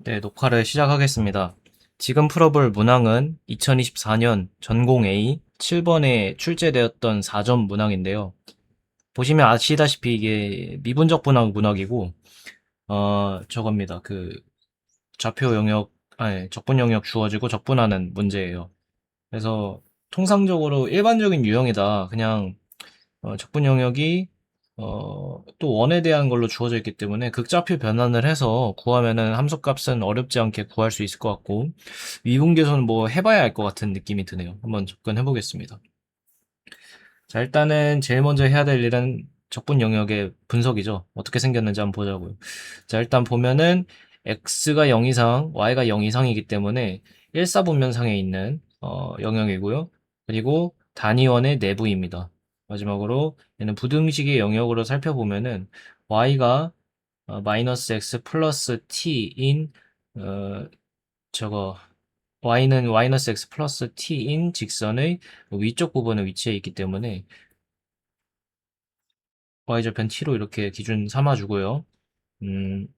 네, 녹화를 시작하겠습니다. 지금 풀어볼 문항은 2024년 전공 A 7번에 출제되었던 4점 문항인데요. 보시면 아시다시피 이게 미분적 분학 문학이고, 저겁니다. 좌표 영역, 아니, 적분 영역 주어지고 적분하는 문제예요. 그래서 통상적으로 일반적인 유형이다. 그냥 적분 영역이 또 원에 대한 걸로 주어져 있기 때문에 극좌표 변환을 해서 구하면은 함수값은 어렵지 않게 구할 수 있을 것 같고 미분계수는 뭐 해봐야 알 것 같은 느낌이 드네요. 한번 접근해 보겠습니다. 자, 일단은 제일 먼저 해야 될 일은 적분 영역의 분석이죠. 어떻게 생겼는지 한번 보자고요. 자, 일단 보면은 x가 0 이상, y가 0 이상이기 때문에 1사분면상에 있는 영역이고요. 그리고 단위원의 내부입니다. 마지막으로 얘는 부등식의 영역으로 살펴보면은 y가 마이너스 x 플러스 t인 어, 저거 y는 마이너스 x 플러스 t인 직선의 위쪽 부분에 위치해 있기 때문에 y절편 t로 이렇게 기준 삼아주고요. 음,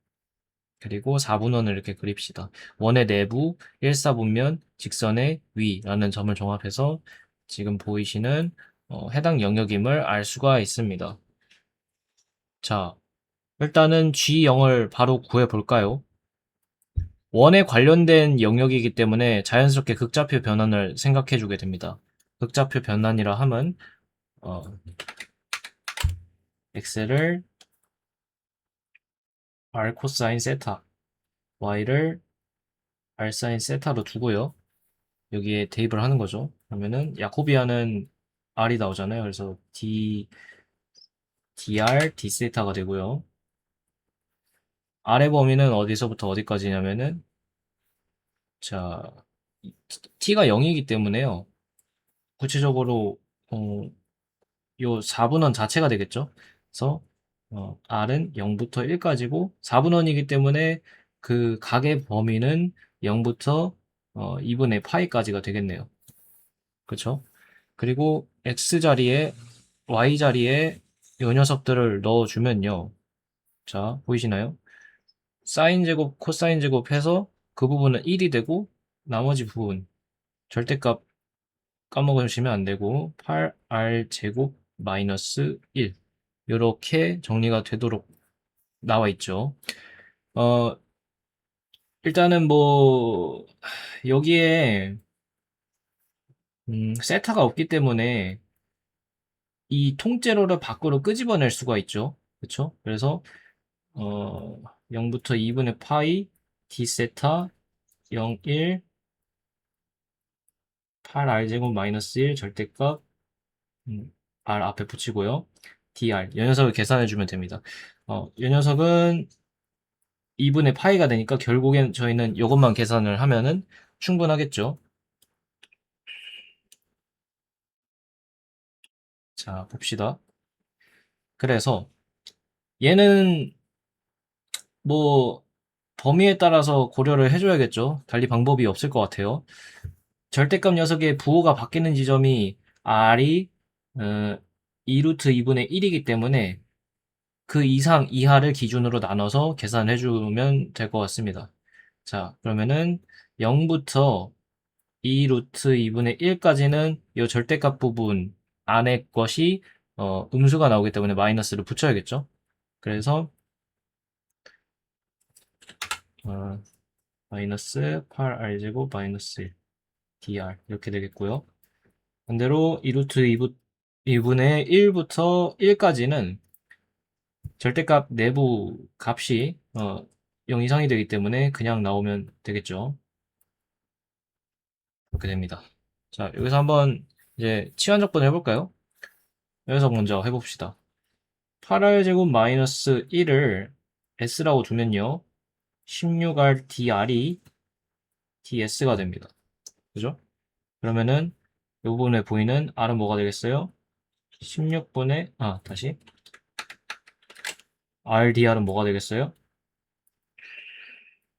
그리고 4분원을 이렇게 그립시다. 원의 내부 1사분면 직선의 위라는 점을 종합해서 지금 보이시는 해당 영역임을 알 수가 있습니다. 자, 일단은 G0을 바로 구해볼까요? 원에 관련된 영역이기 때문에 자연스럽게 극좌표 변환을 생각해주게 됩니다. 극좌표 변환이라 함은 어, x를 r 코사인 세타, y를 r 사인 세타로 두고요. 여기에 대입을 하는 거죠. 그러면은 야코비아는 r이 나오잖아요. 그래서 dr d 세타가 되고요. r의 범위는 어디서부터 어디까지냐면은 자 t가 0이기 때문에요. 구체적으로 요 4분원 자체가 되겠죠. 그래서 r은 0부터 1까지고 4분원이기 때문에 그 각의 범위는 0부터 2분의 파이까지가 되겠네요. 그렇죠? 그리고 x 자리에 y 자리에 요 녀석들을 넣어주면요. 자, 보이시나요? 사인 제곱, 코사인 제곱 해서 그 부분은 1이 되고 나머지 부분 절대값 까먹으시면 안 되고 8r 제곱 마이너스 1 이렇게 정리가 되도록 나와 있죠. 어, 일단은 뭐 여기에 세타가 없기 때문에 이 통째로를 밖으로 끄집어낼 수가 있죠. 그렇죠? 그래서 어, 0부터 2분의 파이 d 세타 0, 1, 8r 제곱 마이너스 1 절대값 r 앞에 붙이고요. dr 이 녀석을 계산해 주면 됩니다. 이 녀석은 2분의 파이가 되니까 결국엔 저희는 이것만 계산을 하면은 충분하겠죠. 자, 봅시다. 그래서 얘는 뭐 범위에 따라서 고려를 해줘야겠죠. 달리 방법이 없을 것 같아요. 절대값 녀석의 부호가 바뀌는 지점이 r이 2루트 2분의 1이기 때문에 그 이상 이하를 기준으로 나눠서 계산해 주면 될 것 같습니다. 자, 그러면은 0부터 2루트 2분의 1까지는 이 절대값 부분 안에 것이 음수가 나오기 때문에 마이너스를 붙여야겠죠. 그래서 어, 마이너스 8r제곱 마이너스 1 dr 이렇게 되겠고요. 반대로 2루트 2분의 1부터 1까지는 절대값 내부 값이 0 이상이 되기 때문에 그냥 나오면 되겠죠. 그렇게 됩니다. 자, 여기서 한번 이제 치환적분 해볼까요? 여기서 먼저 해봅시다. 8r제곱 마이너스 1을 s라고 두면요. 16r dr이 ds가 됩니다. 그죠? 그러면은 이 부분에 보이는 r은 뭐가 되겠어요? 16분의 다시 rdr은 뭐가 되겠어요?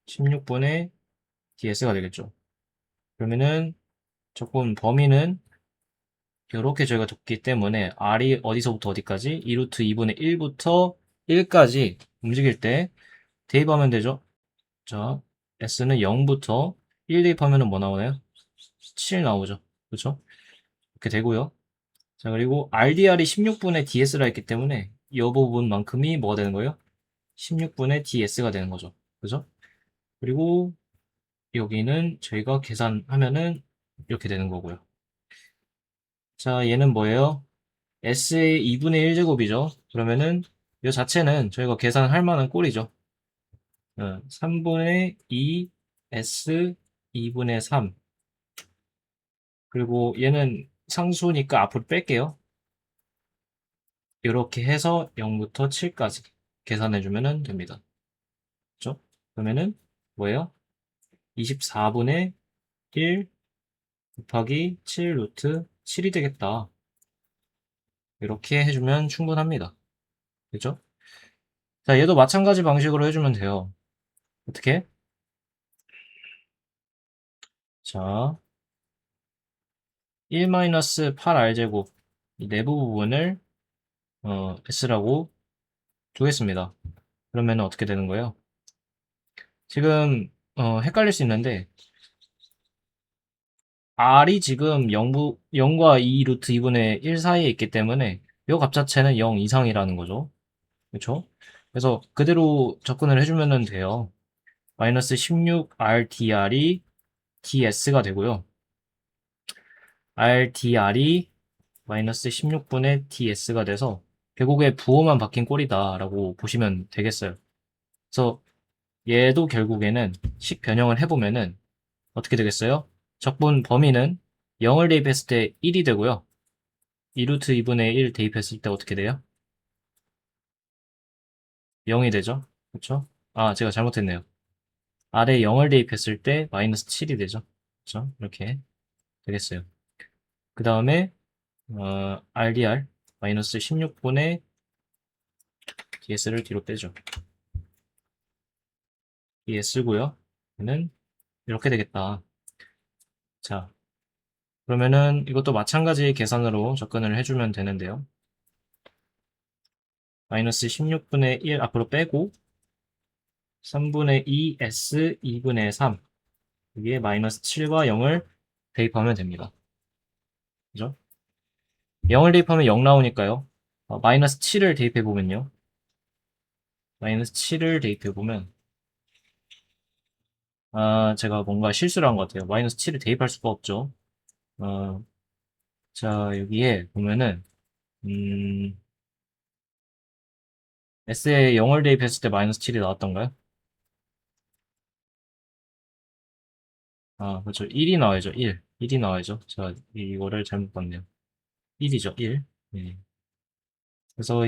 16분의 ds가 되겠죠. 그러면은 조금 범위는 이렇게 저희가 뒀기 때문에 r이 어디서부터 어디까지? 2루트 2분의 1부터 1까지 움직일 때 대입하면 되죠. 자, s는 0부터 1 대입하면은 뭐 나오나요? 7 나오죠. 그쵸? 이렇게 되고요. 자, 그리고 RDR이 16분의 DS라 했기 때문에 이 부분만큼이 뭐가 되는 거예요? 16분의 DS가 되는 거죠. 그죠? 그리고 여기는 저희가 계산하면은 이렇게 되는 거고요. 자, 얘는 뭐예요? S의 2분의 1제곱이죠. 그러면은 이 자체는 저희가 계산할 만한 꼴이죠. 3분의 2 S 2분의 3. 그리고 얘는 상수니까 앞으로 뺄게요. 이렇게 해서 0부터 7까지 계산해주면 됩니다. 그죠? 그러면은 뭐예요? 24분의 1 곱하기 7 루트 7이 되겠다. 이렇게 해주면 충분합니다. 그죠? 자, 얘도 마찬가지 방식으로 해주면 돼요. 어떻게? 자, 1-8r제곱 이 내부 부분을 s라고 두겠습니다. 그러면 어떻게 되는 거예요? 지금 헷갈릴 수 있는데 r이 지금 0과 2 루트 2분의 1 사이에 있기 때문에 이 값 자체는 0 이상이라는 거죠. 그렇죠? 그래서 그대로 접근을 해주면 돼요. 마이너스 16RDR이 DS가 되고요. RDR이 마이너스 16분의 DS가 돼서 결국에 부호만 바뀐 꼴이다라고 보시면 되겠어요. 그래서 얘도 결국에는 식 변형을 해보면은 어떻게 되겠어요? 적분 범위는 0을 대입했을 때 1이 되고요. 2루트 2분의 1 대입했을 때 어떻게 돼요? 0이 되죠? 그렇죠? 아, 제가 잘못했네요. R에 0을 대입했을 때 마이너스 7이 되죠? 그렇죠? 이렇게 되겠어요. 그 다음에 RDR 마이너스 16분의 DS를 뒤로 빼죠. DS고요. 얘는 이렇게 되겠다. 자, 그러면은 이것도 마찬가지 계산으로 접근을 해주면 되는데요. 마이너스 16분의 1 앞으로 빼고 3분의 2 S 2분의 3 여기에 마이너스 7과 0을 대입하면 됩니다. 그죠? 0을 대입하면 0 나오니까요. 마이너스 7을 대입해보면요. 마이너스 7을 대입해보면 제가 뭔가 실수를 한 것 같아요. 마이너스 7을 대입할 수가 없죠. 어, 자, 여기에 보면은 음, S에 0을 대입했을 때 마이너스 7이 나왔던가요? 아, 그렇죠. 1이 나와야죠. 1. 1이 나와야죠. 제가 이거를 잘못 봤네요. 1이죠. 1. 예. 그래서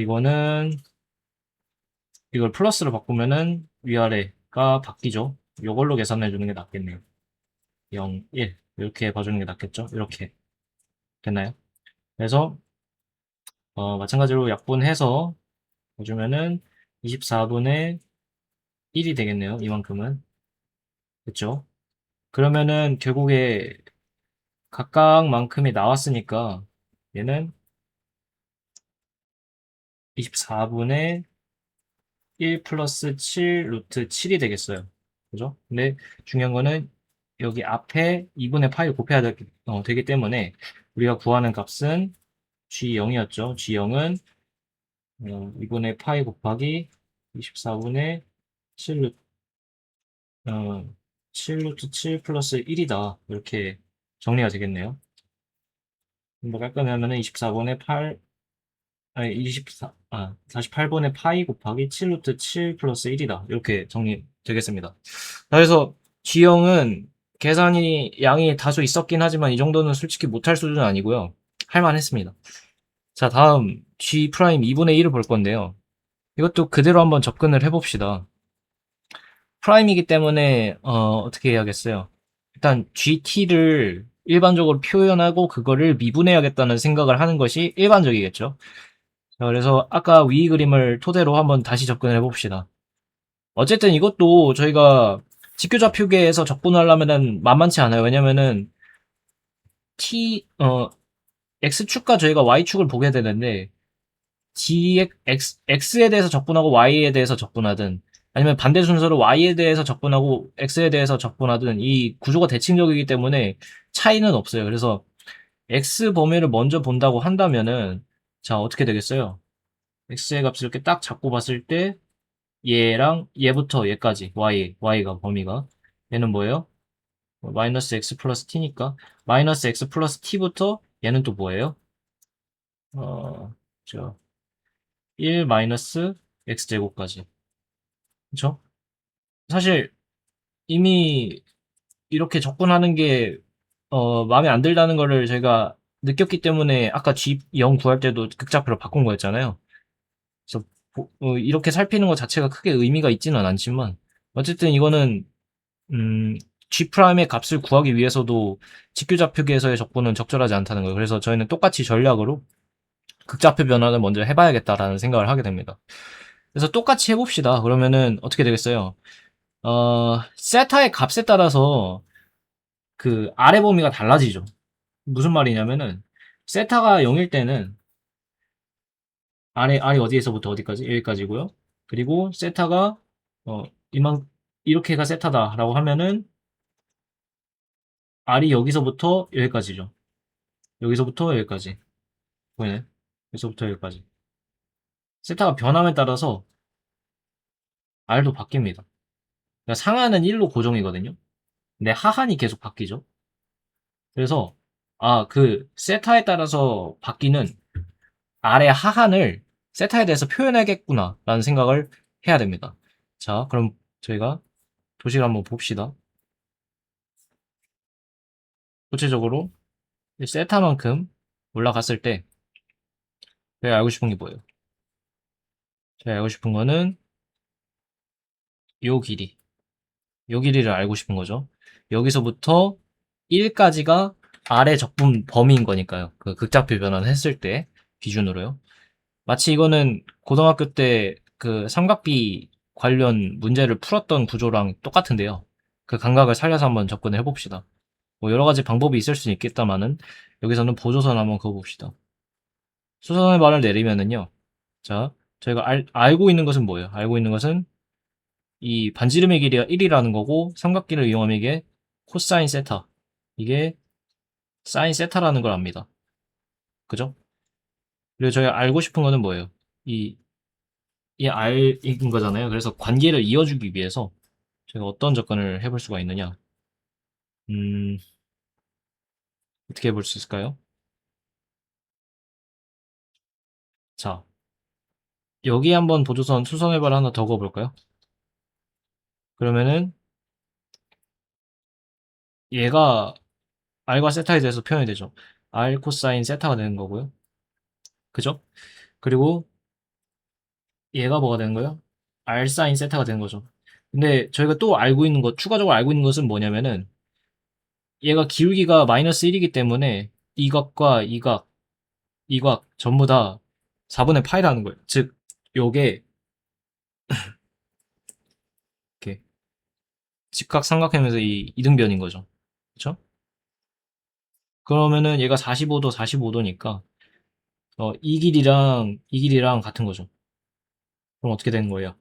이걸 플러스로 바꾸면은 위아래가 바뀌죠. 이걸로 계산해 주는 게 낫겠네요. 0, 1. 이렇게 봐주는 게 낫겠죠? 이렇게. 됐나요? 그래서, 마찬가지로 약분해서 해주면은 24분의 1이 되겠네요. 이만큼은. 그쵸? 그러면은 결국에 각각만큼이 나왔으니까 얘는 24분의 1 플러스 7 루트 7이 되겠어요. 그죠? 근데 중요한 거는 여기 앞에 2분의 파이를 곱해야 되기 때문에 우리가 구하는 값은 G0이었죠. G0은 2분의 파이 곱하기 24분의 7 루트, 7 루트 7 플러스 1이다. 이렇게 정리가 되겠네요. 뭐 깔끔하면은 24분의 8, 아니 48분의 파이 곱하기 7 루트 7 플러스 1이다. 이렇게 정리되겠습니다. 그래서 G형은 계산이 양이 다소 있었긴 하지만 이 정도는 솔직히 못할 수준은 아니고요. 할만했습니다. 자, 다음 G 프라임 2분의 1을 볼 건데요. 이것도 그대로 한번 접근을 해봅시다. 프라임이기 때문에 어떻게 해야겠어요? 일단 GT를 일반적으로 표현하고 그거를 미분해야겠다는 생각을 하는 것이 일반적이겠죠. 자, 그래서 아까 위 그림을 토대로 한번 다시 접근을 해봅시다. 어쨌든 이것도 저희가 직교좌표계에서 접근하려면은 만만치 않아요. 왜냐면은 X축과 저희가 Y축을 보게 되는데 X에 대해서 접근하고 Y에 대해서 접근하든 아니면 반대 순서로 y에 대해서 적분하고 x에 대해서 적분하든 이 구조가 대칭적이기 때문에 차이는 없어요. 그래서 x 범위를 먼저 본다고 한다면은 자, 어떻게 되겠어요? x의 값을 이렇게 딱 잡고 봤을 때 얘랑 얘부터 얘까지 y가 범위가 얘는 뭐예요? 마이너스 x 플러스 t니까 마이너스 x 플러스 t부터 얘는 또 뭐예요? 어, 저, 1 마이너스 x제곱까지. 그쵸? 사실 이미 이렇게 접근하는 게, 마음에 안 들다는 거를 제가 느꼈기 때문에 아까 G0 구할 때도 극좌표로 바꾼 거였잖아요. 그래서 이렇게 살피는 것 자체가 크게 의미가 있지는 않지만 어쨌든 이거는 G'의 값을 구하기 위해서도 직교좌표계에서의 적분은 적절하지 않다는 거예요. 그래서 저희는 똑같이 전략으로 극좌표 변환을 먼저 해봐야겠다라는 생각을 하게 됩니다. 그래서 똑같이 해봅시다. 그러면은 어떻게 되겠어요? 세타의 값에 따라서 그 아래 범위가 달라지죠. 무슨 말이냐면은 세타가 0일 때는 아래 어디에서부터 어디까지? 여기까지고요. 그리고 세타가 어 이만 이렇게가 세타다라고 하면은 R이 여기서부터 여기까지죠. 여기서부터 여기까지. 보이네? 여기서부터 여기까지. 세타가 변함에 따라서 R도 바뀝니다. 그러니까 상하는 1로 고정이거든요. 근데 하한이 계속 바뀌죠. 그래서 그 세타에 따라서 바뀌는 R의 하한을 세타에 대해서 표현하겠구나 라는 생각을 해야 됩니다. 자, 그럼 저희가 도식을 한번 봅시다. 구체적으로 세타만큼 올라갔을 때 저희가 알고 싶은 게 뭐예요? 저희가 알고 싶은 거는 요 길이. 요 길이를 알고 싶은 거죠. 여기서부터 1까지가 아래 적분 범위인 거니까요. 그 극좌표 변환을 했을 때 기준으로요. 마치 이거는 고등학교 때 그 삼각비 관련 문제를 풀었던 구조랑 똑같은데요. 그 감각을 살려서 한번 접근을 해봅시다. 뭐 여러 가지 방법이 있을 수는 있겠다마는 여기서는 보조선 한번 그어봅시다. 수선의 발을 내리면은요. 자, 저희가 알고 있는 것은 뭐예요? 알고 있는 것은 이 반지름의 길이가 1이라는 거고 삼각기를 이용하면 이게 코사인 세타. 이게 사인 세타라는 걸 압니다. 그죠? 그리고 저희가 알고 싶은 거는 뭐예요? 이, 이 R인 거잖아요. 그래서 관계를 이어주기 위해서 저희가 어떤 접근을 해볼 수가 있느냐? 음, 어떻게 해볼 수 있을까요? 자, 여기 한번 보조선 수선해발 하나 더 그어볼까요? 그러면은 얘가 R과 세타에 대해서 표현이 되죠. R 코사인 세타가 되는 거고요. 그죠? 그리고 얘가 뭐가 되는 거예요? R 사인 세타가 되는 거죠. 근데 저희가 또 알고 있는 것, 추가적으로 알고 있는 것은 뭐냐면은 얘가 기울기가 마이너스 1이기 때문에 이 각과 이 각 전부 다 4분의 파이라는 거예요. 즉, 요게 이렇게 직각삼각형에서 이 이등변인 거죠. 그쵸? 그러면은 얘가 45도, 45도니까 이 길이랑 같은 거죠. 그럼 어떻게 되는 거예요?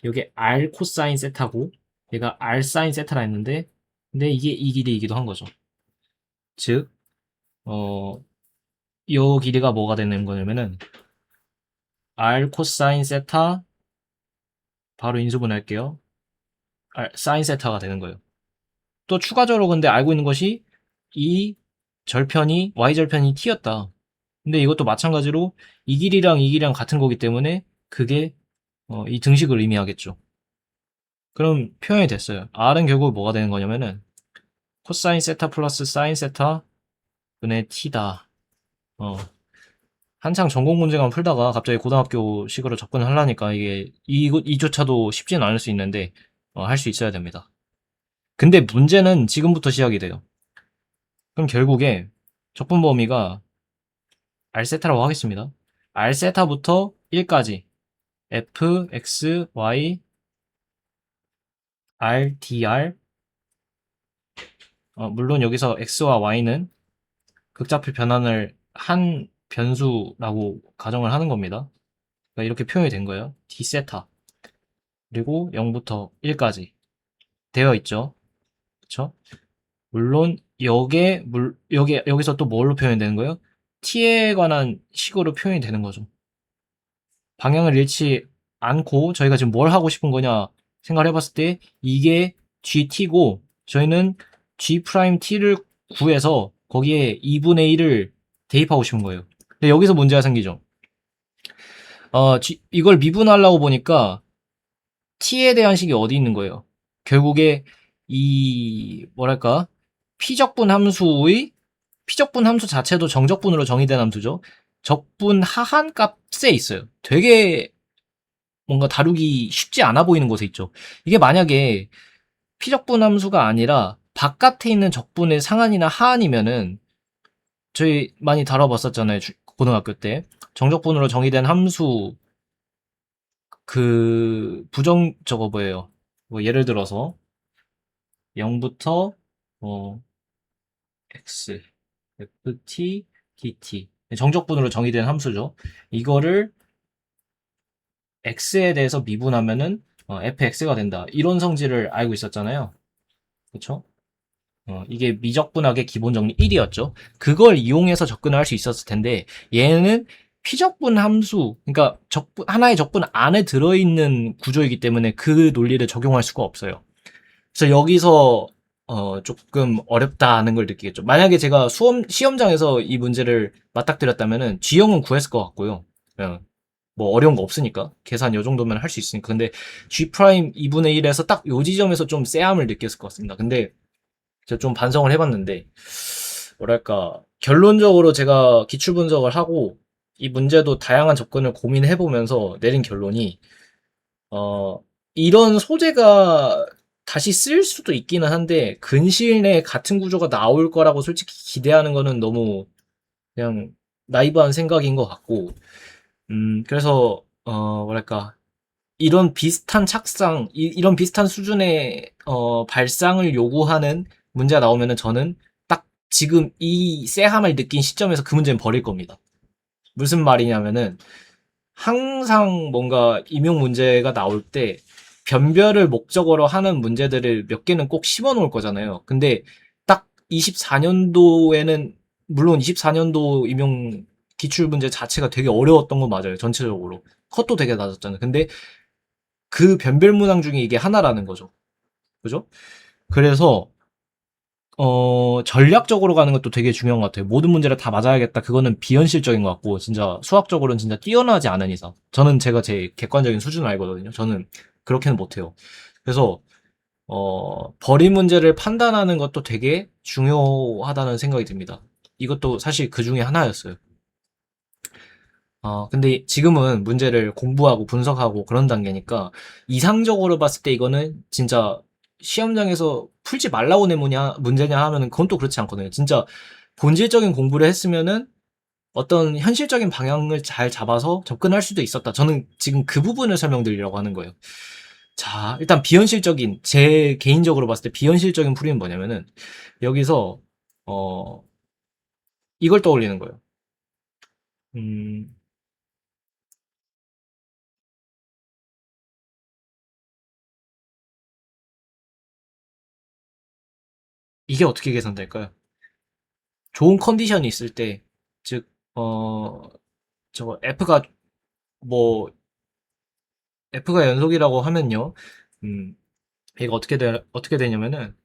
여기 R 코사인 세타고 얘가 R 사인 세타라 했는데 근데 이게 이 길이이기도 한 거죠. 즉, 어, 요 길이가 뭐가 되는 거냐면은 R 코사인 세타 바로 인수분해할게요. R 사인 세타가 되는 거예요. 또 추가적으로 근데 알고 있는 것이 이 절편이 y절편이 t였다. 근데 이것도 마찬가지로 이 길이랑 이 길이랑 같은 거기 때문에 그게 이 등식을 의미하겠죠. 그럼 표현이 됐어요. R은 결국 뭐가 되는 거냐면은 코사인 세타 플러스 사인 세타 분의 t다. 어, 한창 전공 문제만 풀다가 갑자기 고등학교식으로 접근을 하려니까 이게 이조차도 쉽지는 않을 수 있는데 할 수 있어야 됩니다. 근데 문제는 지금부터 시작이 돼요. 그럼 결국에 적분 범위가 R세타라고 하겠습니다. R세타부터 1까지 f, x, y, r, dr 물론 여기서 x와 y는 극좌표 변환을 한 변수라고 가정을 하는 겁니다. 그러니까 이렇게 표현이 된 거예요. d세타. 그리고 0부터 1까지 되어 있죠. 그쵸? 물론 여기서 또 뭘로 표현이 되는 거예요? t에 관한 식으로 표현이 되는 거죠. 방향을 잃지 않고 저희가 지금 뭘 하고 싶은 거냐 생각을 해봤을 때 이게 GT고 저희는 G'T를 구해서 거기에 2분의 1을 대입하고 싶은 거예요. 근데 여기서 문제가 생기죠. 이걸 미분하려고 보니까 t에 대한 식이 어디 있는 거예요? 결국에 이 뭐랄까 피적분 함수 자체도 정적분으로 정의된 함수죠. 적분 하한 값에 있어요. 되게 뭔가 다루기 쉽지 않아 보이는 곳에 있죠. 이게 만약에 피적분 함수가 아니라 바깥에 있는 적분의 상한이나 하한이면은 저희 많이 다뤄봤었잖아요. 고등학교 때. 정적분으로 정의된 함수 그 부정 저거 뭐예요? 뭐 예를 들어서 0부터 x, ft, dt 정적분으로 정의된 함수죠. 이거를 x에 대해서 미분하면은 fx가 된다. 이런 성질을 알고 있었잖아요. 그렇죠? 이게 미적분학의 기본 정리 1이었죠. 그걸 이용해서 접근을 할 수 있었을 텐데 얘는 피적분 함수, 그러니까 하나의 적분 안에 들어있는 구조이기 때문에 그 논리를 적용할 수가 없어요. 그래서 여기서 조금 어렵다는 걸 느끼겠죠. 만약에 제가 시험장에서 이 문제를 맞닥뜨렸다면은 G형은 구했을 것 같고요. 뭐 어려운 거 없으니까 계산 요 정도면 할 수 있으니까. 근데 G 프라임 2분의 1에서 딱 요 지점에서 좀 쎄함을 느꼈을 것 같습니다. 근데 제가 좀 반성을 해봤는데 뭐랄까 결론적으로 제가 기출 분석을 하고 이 문제도 다양한 접근을 고민해 보면서 내린 결론이 어 이런 소재가 다시 쓸 수도 있기는 한데 근시일 내에 같은 구조가 나올 거라고 솔직히 기대하는 거는 너무 그냥 나이브한 생각인 것 같고 그래서 뭐랄까 이런 비슷한 착상, 이런 비슷한 수준의 발상을 요구하는 문제가 나오면은 저는 딱 지금 이 쎄함을 느낀 시점에서 그 문제는 버릴 겁니다. 무슨 말이냐면은 항상 뭔가 임용 문제가 나올 때 변별을 목적으로 하는 문제들을 몇 개는 꼭 심어 놓을 거잖아요. 근데 딱 24년도에는 물론 24년도 임용 기출 문제 자체가 되게 어려웠던 건 맞아요. 전체적으로. 컷도 되게 낮았잖아요. 근데 그 변별 문항 중에 이게 하나라는 거죠. 그죠? 그래서 전략적으로 가는 것도 되게 중요한 것 같아요. 모든 문제를 다 맞아야겠다. 그거는 비현실적인 것 같고, 진짜 수학적으로는 진짜 뛰어나지 않은 이상. 저는 제가 제 객관적인 수준을 알거든요. 저는 그렇게는 못해요. 그래서, 버린 문제를 판단하는 것도 되게 중요하다는 생각이 듭니다. 이것도 사실 그 중에 하나였어요. 근데 지금은 문제를 공부하고 분석하고 그런 단계니까 이상적으로 봤을 때 이거는 진짜 시험장에서 풀지 말라고 낸 문제냐 하면은 그건 또 그렇지 않거든요. 진짜 본질적인 공부를 했으면은 어떤 현실적인 방향을 잘 잡아서 접근할 수도 있었다. 저는 지금 그 부분을 설명드리려고 하는 거예요. 자, 일단 비현실적인, 제 개인적으로 봤을 때 비현실적인 풀이는 뭐냐면은 여기서, 어, 이걸 떠올리는 거예요. 음, 이게 어떻게 계산될까요? 좋은 컨디션이 있을 때, 즉, 저거 뭐, F가 연속이라고 하면요. 음, 이거 어떻게 되냐면은,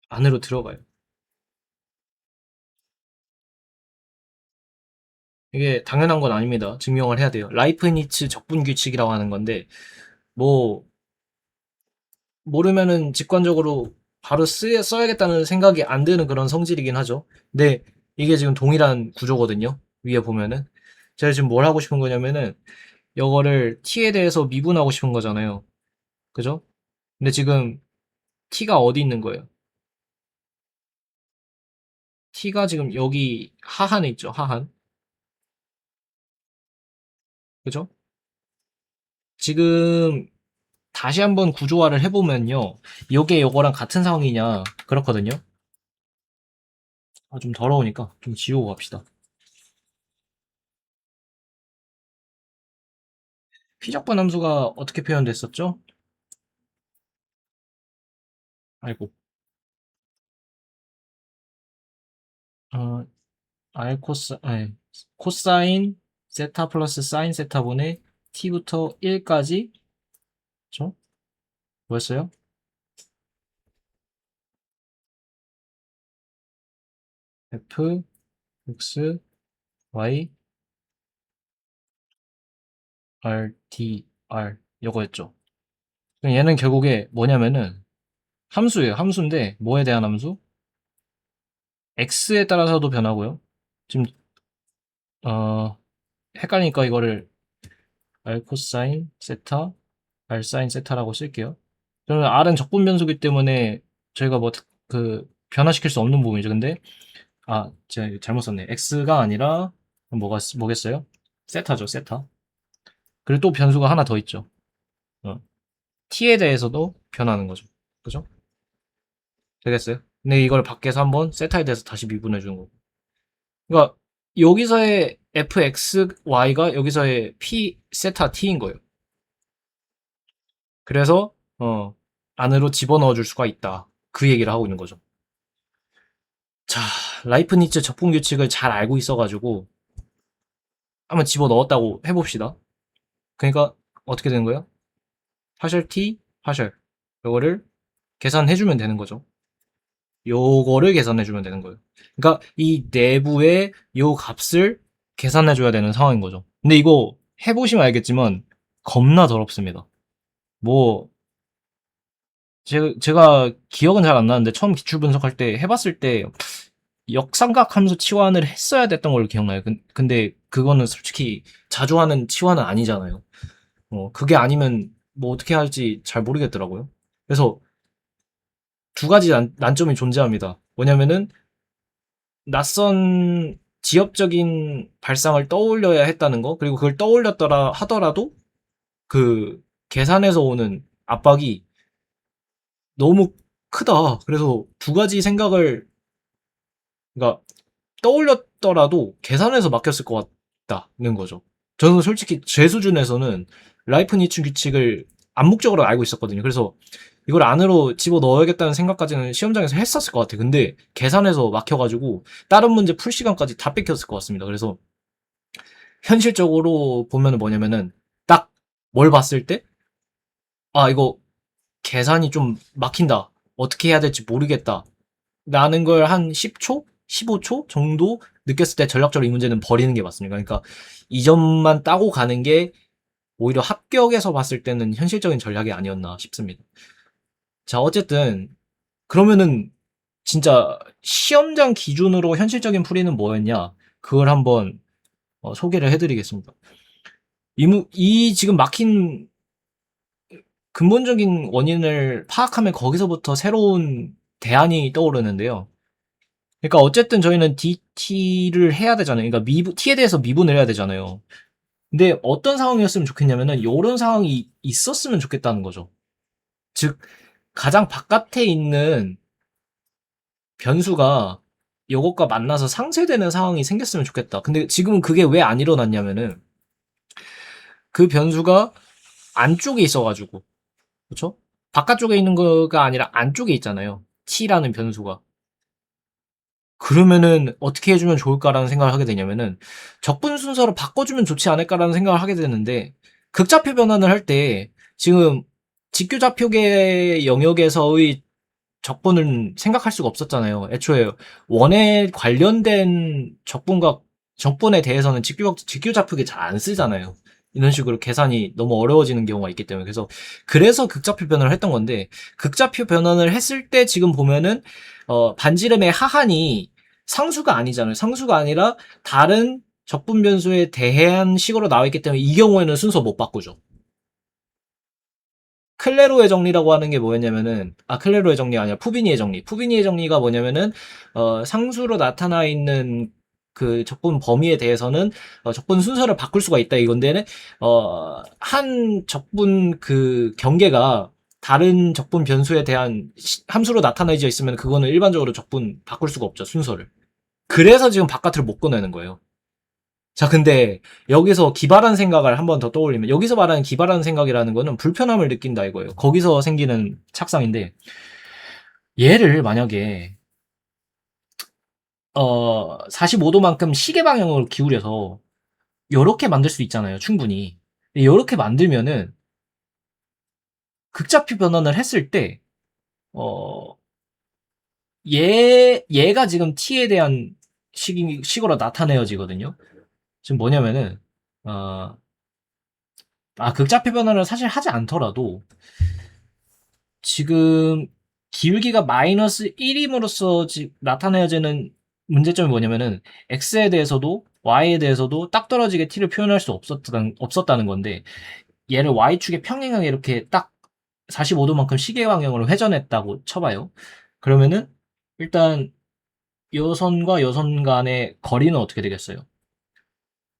안으로 들어가요. 이게 당연한 건 아닙니다. 증명을 해야 돼요. 라이프니츠 적분 규칙이라고 하는 건데, 뭐, 모르면은 직관적으로 바로 써야겠다는 생각이 안 드는 그런 성질이긴 하죠. 근데 이게 지금 동일한 구조거든요. 위에 보면은. 제가 지금 뭘 하고 싶은 거냐면은, 이거를 t에 대해서 미분하고 싶은 거잖아요. 그죠? 근데 지금 t가 어디 있는 거예요? t가 지금 여기 하한에 있죠. 하한. 그죠? 지금 다시 한번 구조화를 해보면요. 이게 요거랑 같은 상황이냐. 그렇거든요. 좀 더러우니까 좀 지우고 갑시다. 피적분 함수가 어떻게 표현됐었죠? 아이고. 어, R 아니, 코사인 세타 플러스 사인 세타분의 t부터 1까지 죠? 뭐였어요? f x y r t r 요거였죠. 얘는 결국에 뭐냐면은 함수예요. 함수인데 뭐에 대한 함수? x에 따라서도 변하고요. 지금 헷갈리니까 이거를 r 코사인 세타, r 사인 세타라고 쓸게요. 그러면 r은 적분 변수기 때문에 저희가 뭐 그 변화시킬 수 없는 부분이죠. 근데 제가 잘못 썼네. x가 아니라 뭐겠어요? 세타죠, 세타. 그리고 또 변수가 하나 더 있죠. 어, t에 대해서도 변하는 거죠. 그죠? 되겠어요? 근데 이걸 밖에서 한번 세타에 대해서 다시 미분해 주는 거고. 그러니까 여기서의 fxy가 여기서의 p 세타 t인 거예요. 그래서 안으로 집어넣어 줄 수가 있다. 그 얘기를 하고 있는 거죠. 자, 라이프니츠 적분 규칙을 잘 알고 있어가지고 한번 집어넣었다고 해봅시다. 그러니까 어떻게 되는 거예요? 파셜 t, 파셜. 요거를 계산해주면 되는 거죠. 요거를 계산해주면 되는 거예요. 그러니까 이 내부의 요 값을 계산해줘야 되는 상황인 거죠. 근데 이거 해보시면 알겠지만 겁나 더럽습니다. 뭐 제가 기억은 잘 안 나는데 처음 기출 분석할 때 해봤을 때 역삼각 함수 치환을 했어야 됐던 걸로 기억나요. 근데 그거는 솔직히 자주 하는 치환은 아니잖아요. 그게 아니면 뭐 어떻게 할지 잘 모르겠더라고요. 그래서 두 가지 난점이 존재합니다. 뭐냐면은 낯선 지엽적인 발상을 떠올려야 했다는 거, 그리고 그걸 떠올렸더라 하더라도 그 계산에서 오는 압박이 너무 크다. 그래서 두 가지 생각을, 그러니까 떠올렸더라도 계산에서 막혔을 것 같다는 거죠. 저는 솔직히 제 수준에서는 라이프니츠 규칙을 암묵적으로 알고 있었거든요. 그래서 이걸 안으로 집어 넣어야겠다는 생각까지는 시험장에서 했었을 것 같아요. 근데 계산에서 막혀가지고 다른 문제 풀 시간까지 다 뺏겼을 것 같습니다. 그래서 현실적으로 보면 뭐냐면은 딱 뭘 봤을 때 이거 계산이 좀 막힌다. 어떻게 해야 될지 모르겠다. 라는 걸 한 10초? 15초 정도 느꼈을 때 전략적으로 이 문제는 버리는 게 맞습니다. 그러니까 이 점만 따고 가는 게 오히려 합격에서 봤을 때는 현실적인 전략이 아니었나 싶습니다. 자, 어쨌든 그러면은 진짜 시험장 기준으로 현실적인 풀이는 뭐였냐? 그걸 한번 소개를 해드리겠습니다. 이 지금 막힌 근본적인 원인을 파악하면 거기서부터 새로운 대안이 떠오르는데요. 그러니까 어쨌든 저희는 DT를 해야 되잖아요. 그러니까 T에 대해서 미분을 해야 되잖아요. 근데 어떤 상황이었으면 좋겠냐면은 요런 상황이 있었으면 좋겠다는 거죠. 즉 가장 바깥에 있는 변수가 요것과 만나서 상쇄되는 상황이 생겼으면 좋겠다. 근데 지금은 그게 왜 안 일어났냐면은 그 변수가 안쪽에 있어가지고, 그렇죠? 바깥쪽에 있는 거가 아니라 안쪽에 있잖아요. T라는 변수가. 그러면은 어떻게 해주면 좋을까라는 생각을 하게 되냐면은 적분 순서로 바꿔주면 좋지 않을까라는 생각을 하게 되는데, 극좌표 변환을 할 때 지금 직교좌표계 영역에서의 적분은 생각할 수가 없었잖아요. 애초에 원에 관련된 적분에 대해서는 직교좌표계 잘 안 쓰잖아요. 이런 식으로 계산이 너무 어려워지는 경우가 있기 때문에. 그래서 극좌표 변환을 했던 건데, 극좌표 변환을 했을 때 지금 보면은 반지름의 하한이 상수가 아니잖아요. 상수가 아니라 다른 적분 변수에 대한 식으로 나와 있기 때문에 이 경우에는 순서 못 바꾸죠. 클레로의 정리라고 하는 게 뭐였냐면은, 클레로의 정리가 아니라 푸비니의 정리. 푸비니의 정리가 뭐냐면은 상수로 나타나 있는 그 적분 범위에 대해서는 적분 순서를 바꿀 수가 있다 이건데는, 한 적분 그 경계가 다른 적분 변수에 대한 함수로 나타나져 있으면 그거는 일반적으로 적분 바꿀 수가 없죠, 순서를. 그래서 지금 바깥으로 못 꺼내는 거예요. 자, 근데 여기서 기발한 생각을 한번 더 떠올리면, 여기서 말하는 기발한 생각이라는 거는 불편함을 느낀다 이거예요. 거기서 생기는 착상인데, 얘를 만약에 45도만큼 시계 방향으로 기울여서 요렇게 만들 수 있잖아요, 충분히. 요렇게 만들면은 극좌표 변환을 했을 때 어, 얘가 지금 t에 대한 식으로 나타내어지거든요. 지금 뭐냐면은 어, 극좌표 변환을 사실 하지 않더라도 지금 기울기가 마이너스 1임으로써 나타내어지는 문제점이 뭐냐면은 x에 대해서도 y에 대해서도 딱 떨어지게 t를 표현할 수 없었다는 건데, 얘를 y축에 평행하게 이렇게 딱 45도만큼 시계 방향으로 회전했다고 쳐봐요. 그러면은 일단 요 선과 요 선 간의 거리는 어떻게 되겠어요?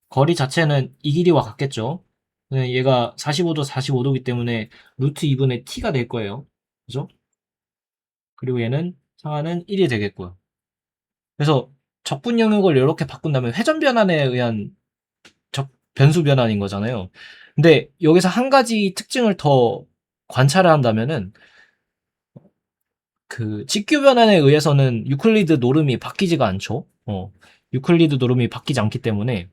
거리 자체는 이 길이와 같겠죠. 네, 얘가 45도, 45도기 때문에 루트 2분의 t가 될 거예요. 그죠? 그리고 얘는 상하는 1이 되겠고요. 그래서 적분 영역을 이렇게 바꾼다면 회전 변환에 의한 변수 변환인 거잖아요. 근데 여기서 한 가지 특징을 더 관찰을 한다면은 그 직교 변환에 의해서는 유클리드 노름이 바뀌지가 않죠. 유클리드 노름이 바뀌지 않기 때문에,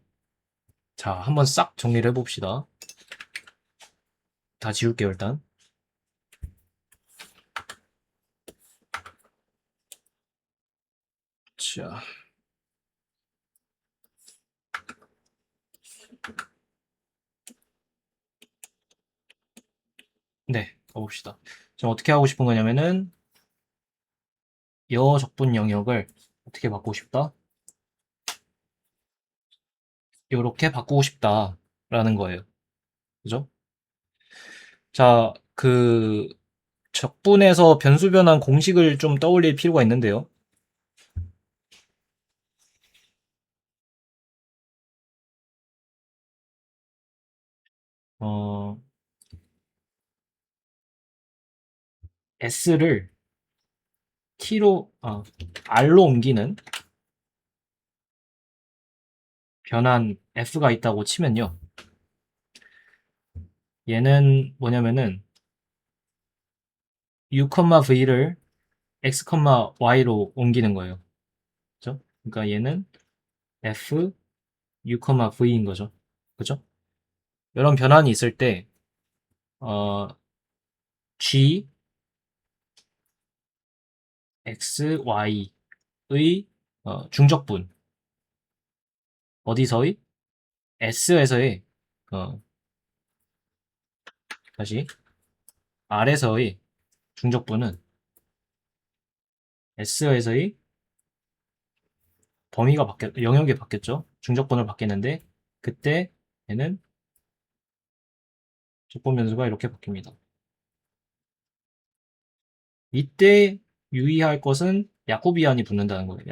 자, 한번 싹 정리를 해봅시다. 다 지울게요, 일단. 자, 네, 가봅시다. 지금 어떻게 하고 싶은 거냐면은, 여 적분 영역을 어떻게 바꾸고 싶다? 요렇게 바꾸고 싶다라는 거예요. 그죠? 자, 그 적분에서 변수 변환 공식을 좀 떠올릴 필요가 있는데요. 어, S를 R로 옮기는 변환 F가 있다고 치면요. 얘는 뭐냐면은 U, V를 X, Y로 옮기는 거예요. 그죠? 그러니까 얘는 F, U, V인 거죠. 그죠? 이런 변환이 있을 때, 어, G, X, Y의 중적분, 어디서의? S에서의, 어, 다시, R에서의 중적분은 S에서의 영역이 바뀌었죠. 중적분을 바뀌는데, 그때 얘는 적분 변수가 이렇게 바뀝니다. 이때 유의할 것은 야코비안이 붙는다는 거예요.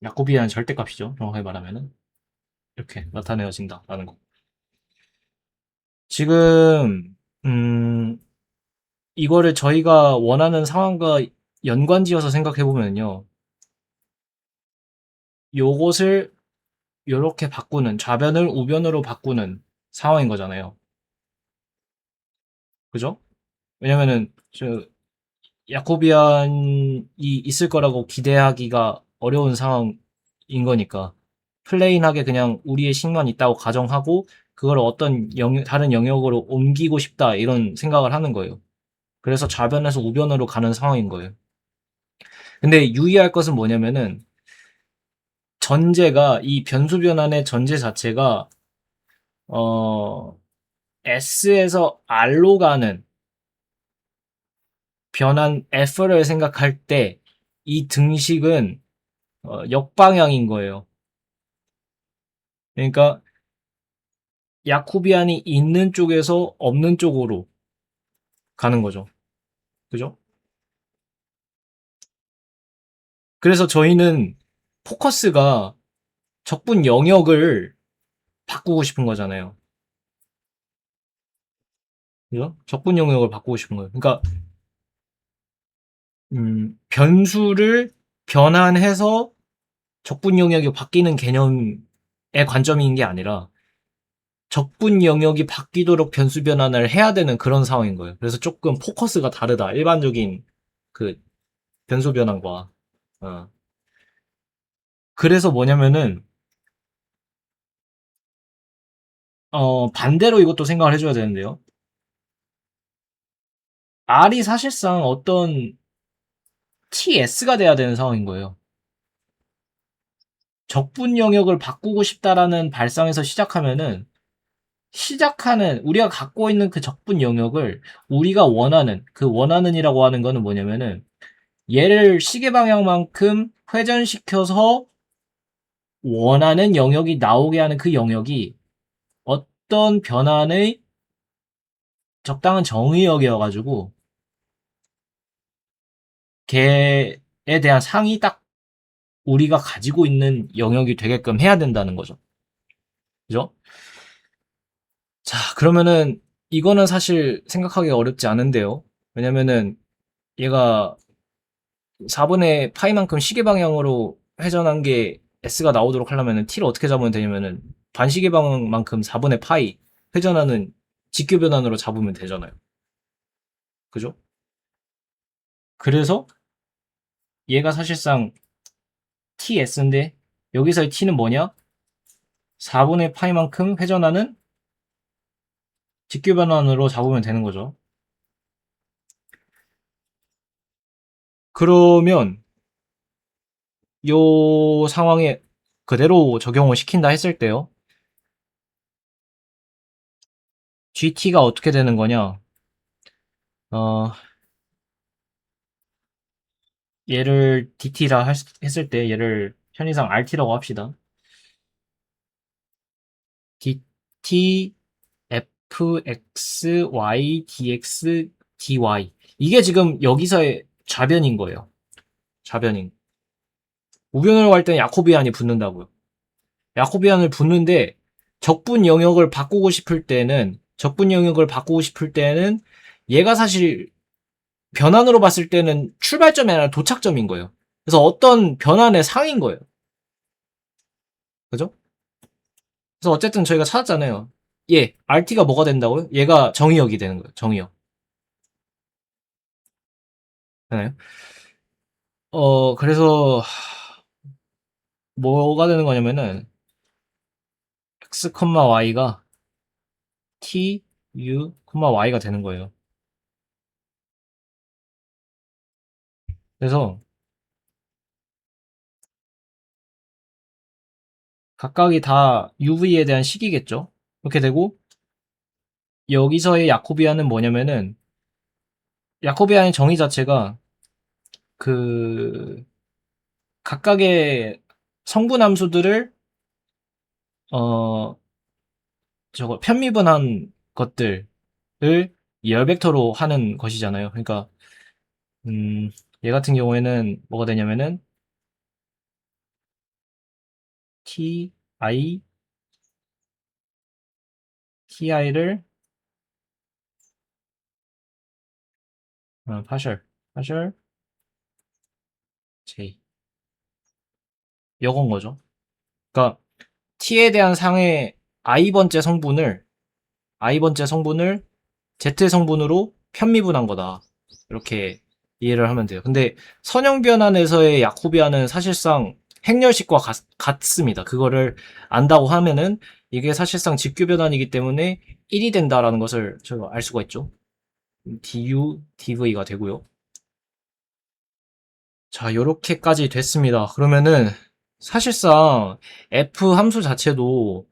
야코비안 절대값이죠. 정확하게 말하면은 이렇게 나타내어진다라는 거. 지금 이거를 저희가 원하는 상황과 연관지어서 생각해 보면요, 요것을 요렇게 바꾸는, 좌변을 우변으로 바꾸는 상황인 거잖아요. 그죠? 왜냐면은 야코비안이 있을 거라고 기대하기가 어려운 상황인 거니까, 플레인하게 그냥 우리의 식만 있다고 가정하고 그걸 어떤 다른 영역으로 옮기고 싶다 이런 생각을 하는 거예요. 그래서 좌변에서 우변으로 가는 상황인 거예요. 근데 유의할 것은 뭐냐면은, 이 변수 변환의 전제 자체가 어 S에서 R로 가는 변환 F를 생각할 때 이 등식은 역방향인 거예요. 그러니까 야코비안이 있는 쪽에서 없는 쪽으로 가는 거죠. 그죠? 그래서 저희는 포커스가 적분 영역을 바꾸고 싶은 거잖아요. 그죠? 적분 영역을 바꾸고 싶은 거예요. 그러니까 변수를 변환해서 적분 영역이 바뀌는 개념의 관점인 게 아니라 적분 영역이 바뀌도록 변수 변환을 해야 되는 그런 상황인 거예요. 그래서 조금 포커스가 다르다. 일반적인 그 변수 변환과. 어. 그래서 뭐냐면은 반대로 이것도 생각을 해줘야 되는데요. R이 사실상 어떤 TS가 돼야 되는 상황인 거예요. 적분 영역을 바꾸고 싶다라는 발상에서 시작하는 우리가 갖고 있는 그 적분 영역을 우리가 원하는 그 원하는이라고 하는 거는 뭐냐면은 얘를 시계 방향만큼 회전시켜서 원하는 영역이 나오게 하는 그 영역이 어떤 변환의 적당한 정의역이어가지고 걔에 대한 상이 딱 우리가 가지고 있는 영역이 되게끔 해야 된다는 거죠. 그죠? 자, 그러면은 이거는 사실 생각하기가 어렵지 않은데요. 왜냐면은 얘가 4분의 파이만큼 시계 방향으로 회전한 게 S가 나오도록 하려면은 T를 어떻게 잡으면 되냐면은 반시계 방향만큼 4분의 파이 회전하는 직교 변환으로 잡으면 되잖아요. 그죠? 그래서 얘가 사실상 TS인데 여기서의 T는 뭐냐? 4분의 파이만큼 회전하는 직교 변환으로 잡으면 되는 거죠. 그러면 요 상황에 그대로 적용을 시킨다 했을 때요. GT가 어떻게 되는 거냐? 어, 얘를 DT라 했을 때 얘를 편의상 RT라고 합시다. DT, FX, Y, DX, DY. 이게 지금 여기서의 좌변인 거예요. 좌변인. 우변으로 갈 때는 야코비안이 붙는다고요. 야코비안을 붙는데 적분 영역을 바꾸고 싶을 때는 얘가 사실 변환으로 봤을 때는 출발점이 아니라 도착점인 거예요. 그래서 어떤 변환의 상인 거예요. 그죠? 그래서 어쨌든 저희가 찾았잖아요. 얘, RT가 뭐가 된다고요? 얘가 정의역이 되는 거예요. 정의역. 네. 그래서 뭐가 되는 거냐면은 x, y가 t, u, y가 되는 거예요. 그래서 각각이 다 UV에 대한 식이겠죠. 이렇게 되고 여기서의 야코비안은 뭐냐면은 야코비안의 정의 자체가 그 각각의 성분 함수들을 어 저거 편미분한 것들을 열 벡터로 하는 것이잖아요. 그러니까 음, 얘 같은 경우에는 뭐가 되냐면은 ti ti를 파셜 j 요건 거죠. 그러니까 t에 대한 상의 i번째 성분을 z 성분으로 편미분한 거다. 이렇게 이해를 하면 돼요. 근데 선형 변환에서의 야코비안은 사실상 행렬식과 같습니다. 그거를 안다고 하면은 이게 사실상 직교 변환이기 때문에 1이 된다라는 것을 저희가 알 수가 있죠. du, dv가 되고요. 자, 요렇게까지 됐습니다. 그러면은 사실상 f 함수 자체도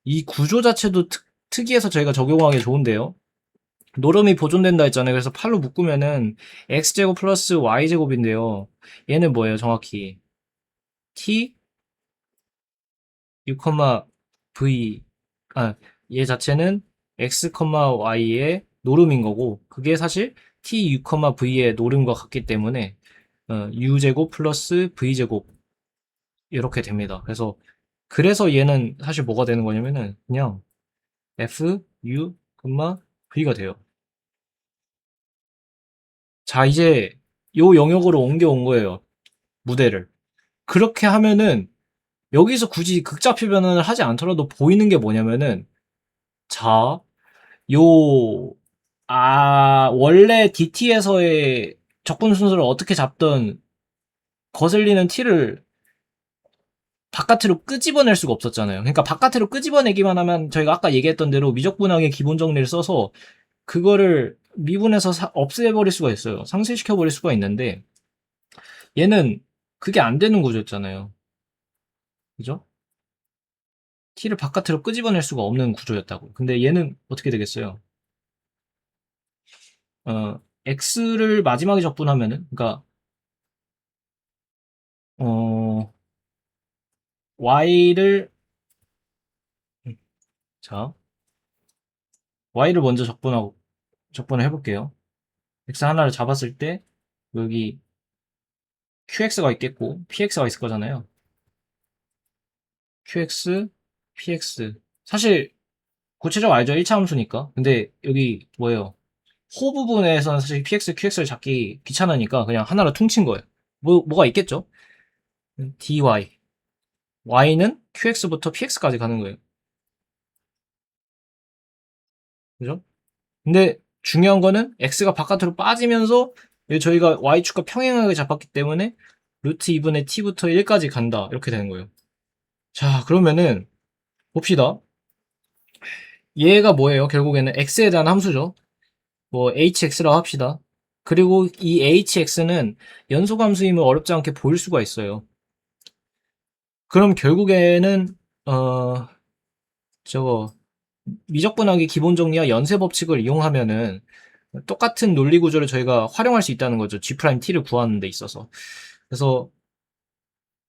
이 구조 자체도 특이해서 저희가 적용하기 좋은데요. 노름이 보존된다 했잖아요. 그래서 8로 묶으면은 x제곱 플러스 y제곱인데요. 얘는 뭐예요, 정확히? t, u, v, 아, 얘 자체는 x, y의 노름인 거고, 그게 사실 t, u, v의 노름과 같기 때문에 u제곱 플러스 v제곱 이렇게 됩니다. 그래서 얘는 사실 뭐가 되는 거냐면은 그냥 f, u, v가 돼요. 자, 이제 요 영역으로 옮겨온 거예요. 무대를. 그렇게 하면은 여기서 굳이 극좌표 변환을 하지 않더라도 보이는 게 뭐냐면은 자, 요 원래 DT에서의 적분 순서를 어떻게 잡던 거슬리는 T를 바깥으로 끄집어낼 수가 없었잖아요. 그러니까 바깥으로 끄집어내기만 하면 저희가 아까 얘기했던 대로 미적분항의 기본 정리를 써서 그거를 미분해서 없애버릴 수가 있어요. 상쇄시켜버릴 수가 있는데 얘는 그게 안 되는 구조였잖아요. 그죠? T를 바깥으로 끄집어낼 수가 없는 구조였다고. 근데 얘는 어떻게 되겠어요? X를 마지막에 적분하면은, 그러니까 어, Y를 자, Y를 먼저 적분을 해볼게요. X 하나를 잡았을 때 여기 QX가 있겠고 PX가 있을 거잖아요. QX, PX. 사실 구체적으로 알죠? 1차 함수니까. 근데 여기 뭐예요? 호 부분에서는 사실 PX, QX를 잡기 귀찮으니까 그냥 하나로 퉁친 거예요. 뭐가 있겠죠? DY. Y는 QX부터 PX까지 가는 거예요. 그죠? 근데 중요한 거는 X가 바깥으로 빠지면서 저희가 Y축과 평행하게 잡았기 때문에 루트 2분의 T부터 1까지 간다. 이렇게 되는 거예요. 자, 그러면은 봅시다. 얘가 뭐예요? 결국에는 X에 대한 함수죠. 뭐 hx라고 합시다. 그리고 이 hx는 연소함수임을 어렵지 않게 보일 수가 있어요. 그럼 결국에는 어 저거 미적분하기 기본 정리와 연쇄 법칙을 이용하면은 똑같은 논리 구조를 저희가 활용할 수 있다는 거죠. G'T를 구하는 데 있어서. 그래서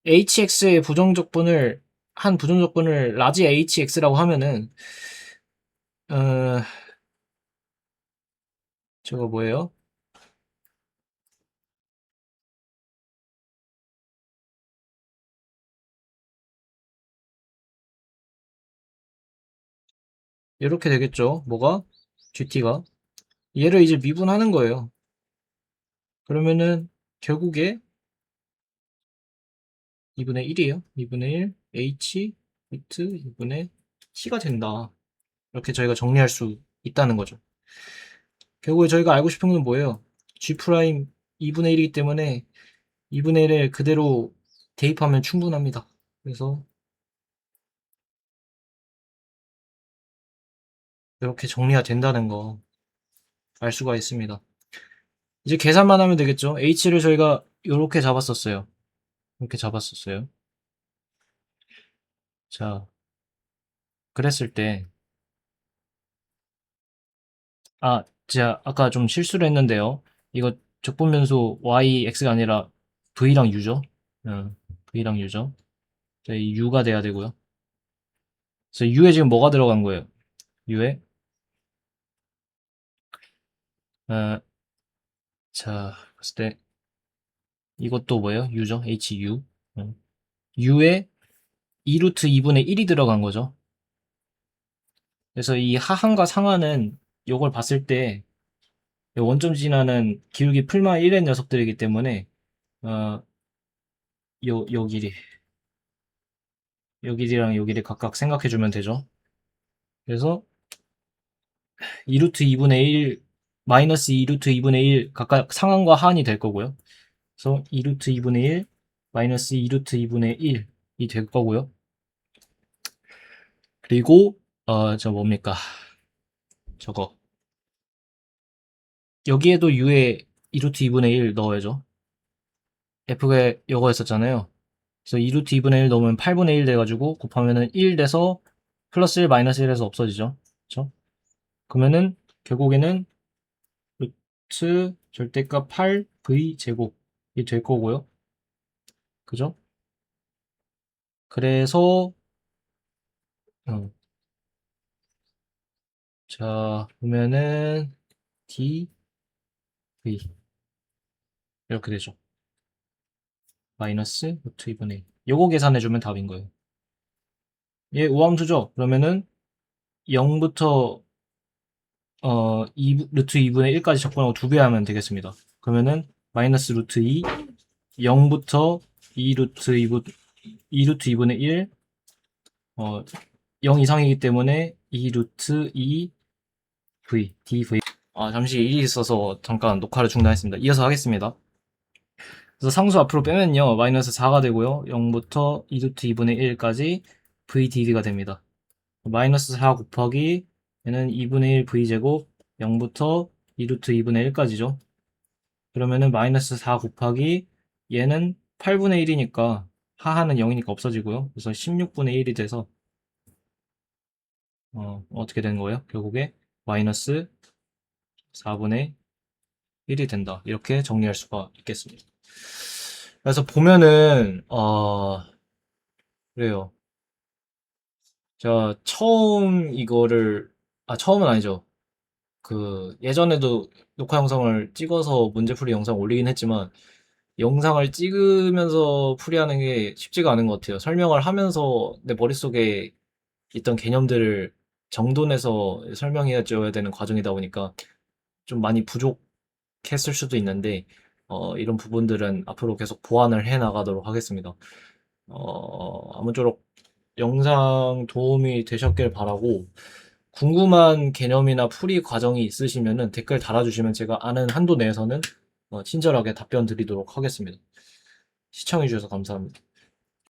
hx의 부정적분을 한 부정적분을 라지 hx라고 하면은 어 저거 뭐예요? 이렇게 되겠죠. 뭐가? GT가 얘를 이제 미분하는 거예요. 그러면은 결국에 2분의 1이에요. 2분의 1 h 비트 2분의 t가 된다. 이렇게 저희가 정리할 수 있다는 거죠. 결국에 저희가 알고 싶은 건 뭐예요? g 프라임 2분의 1이기 때문에 2분의 1을 그대로 대입하면 충분합니다. 그래서 이렇게 정리가 된다는 거 알 수가 있습니다. 이제 계산만 하면 되겠죠? h를 저희가 이렇게 잡았었어요. 이렇게 잡았었어요. 자, 그랬을 때 제가 아까 좀 실수를 했는데요. 이거 적분변수 y, x가 아니라 v랑 u죠. v랑 u죠. 자, 이 u가 돼야 되고요. 그래서 u에 지금 뭐가 들어간 거예요? u에 어, 자, 봤을 때 이것도 뭐예요? u죠. hu. u에 2루트 2분의 1이 들어간 거죠. 그래서 이 하한과 상하는 요걸 봤을 때 원점 진화는 기울기 풀마 1의 녀석들이기 때문에 어, 요 길이 요 길이랑 요 길이 각각 생각해 주면 되죠. 그래서 2루트 2분의 1 마이너스 2루트 2분의 1 각각 상한과 하한이 될 거고요. 그래서 2루트 2분의 1 마이너스 2루트 2분의 1이 될 거고요. 그리고 저 뭡니까? 저거 여기에도 u에 2루트 2분의 1 넣어야죠. f가 이거였었잖아요. 그래서 2루트 2분의 1 넣으면 8분의 1 돼가지고 곱하면은 1 돼서 플러스 1 마이너스 1에서 없어지죠. 그렇죠? 그러면은 결국에는 루트 절대값 8v 제곱이 될 거고요. 그죠? 그래서 어, 자 보면은 dv 이렇게 되죠. 마이너스 루트 2분의 1. 요거 계산해주면 답인 거예요. 얘 우함수죠? 그러면은 0부터 루트 2분의 1까지 적분하고 2배 하면 되겠습니다. 그러면은 마이너스 루트 2 0부터 2루트 2분의 1, 0 이상이기 때문에 2루트 2 V, dv. 잠시 일이 있어서 잠깐 녹화를 중단했습니다. 이어서 하겠습니다. 그래서 상수 앞으로 빼면요, 마이너스 4가 되고요, 0부터 2루트 2분의 1까지 v dv가 됩니다. 마이너스 4 곱하기 얘는 2분의 1 v제곱 0부터 2루트 2분의 1까지죠. 그러면은 마이너스 4 곱하기 얘는 8분의 1이니까 하하는 0이니까 없어지고요. 그래서 16분의 1이 돼서 어떻게 되는 거예요? 결국에 마이너스 4분의 1이 된다. 이렇게 정리할 수가 있겠습니다. 그래서 보면은 그래요. 제가 처음 이거를 처음은 아니죠. 그 예전에도 녹화 영상을 찍어서 문제풀이 영상 올리긴 했지만 영상을 찍으면서 풀이하는 게 쉽지가 않은 것 같아요. 설명을 하면서 내 머릿속에 있던 개념들을 정돈해서 설명해 줘야 되는 과정이다 보니까 좀 많이 부족했을 수도 있는데 이런 부분들은 앞으로 계속 보완을 해 나가도록 하겠습니다. 아무쪼록 영상 도움이 되셨길 바라고, 궁금한 개념이나 풀이 과정이 있으시면은 댓글 달아주시면 제가 아는 한도 내에서는 친절하게 답변 드리도록 하겠습니다. 시청해주셔서 감사합니다.